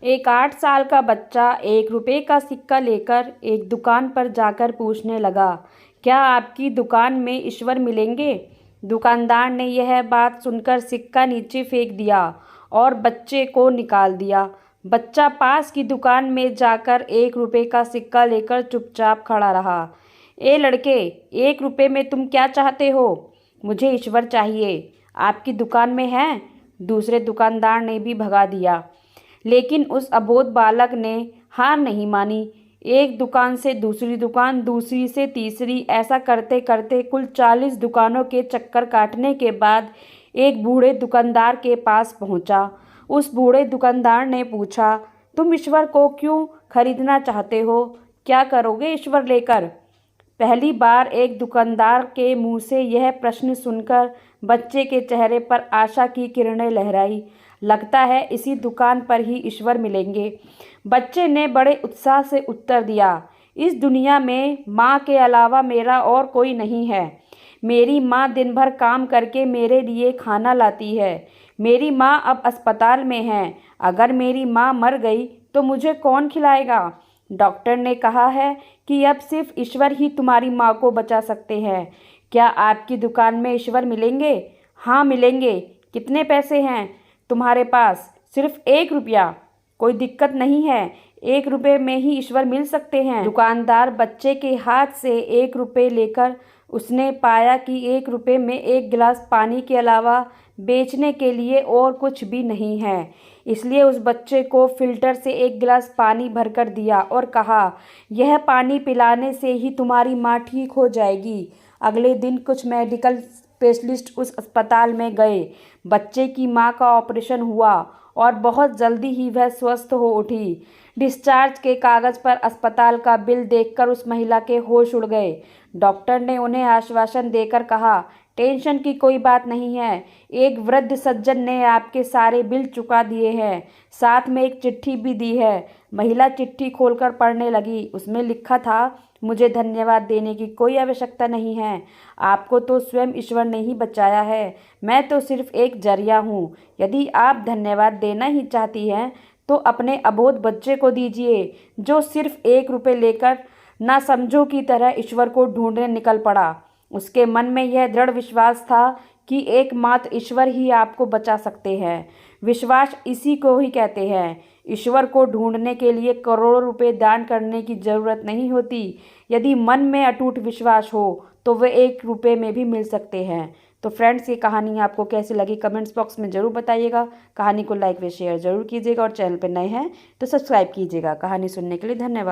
एक 8 साल का बच्चा 1 रुपए का सिक्का लेकर एक दुकान पर जाकर पूछने लगा, क्या आपकी दुकान में ईश्वर मिलेंगे? दुकानदार ने यह बात सुनकर सिक्का नीचे फेंक दिया और बच्चे को निकाल दिया। बच्चा पास की दुकान में जाकर 1 रुपए का सिक्का लेकर चुपचाप खड़ा रहा। ए लड़के, 1 रुपए में तुम क्या चाहते हो? मुझे ईश्वर चाहिए। आपकी दुकान में है? दूसरे दुकानदार ने भी भगा दिया। लेकिन उस अबोध बालक ने हार नहीं मानी। एक दुकान से दूसरी दुकान, दूसरी से तीसरी, ऐसा करते करते कुल 40 दुकानों के चक्कर काटने के बाद एक बूढ़े दुकानदार के पास पहुंचा। उस बूढ़े दुकानदार ने पूछा, तुम ईश्वर को क्यों खरीदना चाहते हो? क्या करोगे ईश्वर लेकर? पहली बार एक दुकानदार के मुंह से यह प्रश्न सुनकर बच्चे के चेहरे पर आशा की किरणें लहराई। लगता है इसी दुकान पर ही ईश्वर मिलेंगे। बच्चे ने बड़े उत्साह से उत्तर दिया, इस दुनिया में माँ के अलावा मेरा और कोई नहीं है। मेरी माँ दिन भर काम करके मेरे लिए खाना लाती है। मेरी माँ अब अस्पताल में है। अगर मेरी माँ मर गई तो मुझे कौन खिलाएगा? डॉक्टर ने कहा है कि अब सिर्फ ईश्वर ही तुम्हारी माँ को बचा सकते हैं। क्या आपकी दुकान में ईश्वर मिलेंगे? हाँ मिलेंगे। कितने पैसे हैं तुम्हारे पास? सिर्फ 1 रुपया। कोई दिक्कत नहीं है, 1 रुपये में ही ईश्वर मिल सकते हैं। दुकानदार बच्चे के हाथ से 1 रुपये लेकर उसने पाया कि 1 रुपये में 1 गिलास पानी के अलावा बेचने के लिए और कुछ भी नहीं है। इसलिए उस बच्चे को फिल्टर से 1 गिलास पानी भरकर दिया और कहा, यह पानी पिलाने से ही तुम्हारी माँ ठीक हो जाएगी। अगले दिन कुछ मेडिकल स्पेशलिस्ट उस अस्पताल में गए। बच्चे की माँ का ऑपरेशन हुआ और बहुत जल्दी ही वह स्वस्थ हो उठी। डिस्चार्ज के कागज़ पर अस्पताल का बिल देखकर उस महिला के होश उड़ गए। डॉक्टर ने उन्हें आश्वासन देकर कहा, टेंशन की कोई बात नहीं है। एक वृद्ध सज्जन ने आपके सारे बिल चुका दिए हैं, साथ में एक चिट्ठी भी दी है। महिला चिट्ठी खोलकर पढ़ने लगी। उसमें लिखा था, मुझे धन्यवाद देने की कोई आवश्यकता नहीं है। आपको तो स्वयं ईश्वर ने ही बचाया है। मैं तो सिर्फ एक जरिया हूँ। यदि आप धन्यवाद देना ही चाहती हैं तो अपने अबोध बच्चे को दीजिए, जो सिर्फ 1 रुपये लेकर ना समझो की तरह ईश्वर को ढूंढने निकल पड़ा। उसके मन में यह दृढ़ विश्वास था कि एकमात्र ईश्वर ही आपको बचा सकते हैं। विश्वास इसी को ही कहते हैं। ईश्वर को ढूंढने के लिए करोड़ों रुपए दान करने की ज़रूरत नहीं होती। यदि मन में अटूट विश्वास हो तो वे 1 रुपये में भी मिल सकते हैं। तो फ्रेंड्स, ये कहानी आपको कैसी लगी कमेंट्स बॉक्स में ज़रूर बताइएगा। कहानी को लाइक व शेयर ज़रूर कीजिएगा और चैनल पर नए हैं तो सब्सक्राइब कीजिएगा। कहानी सुनने के लिए धन्यवाद।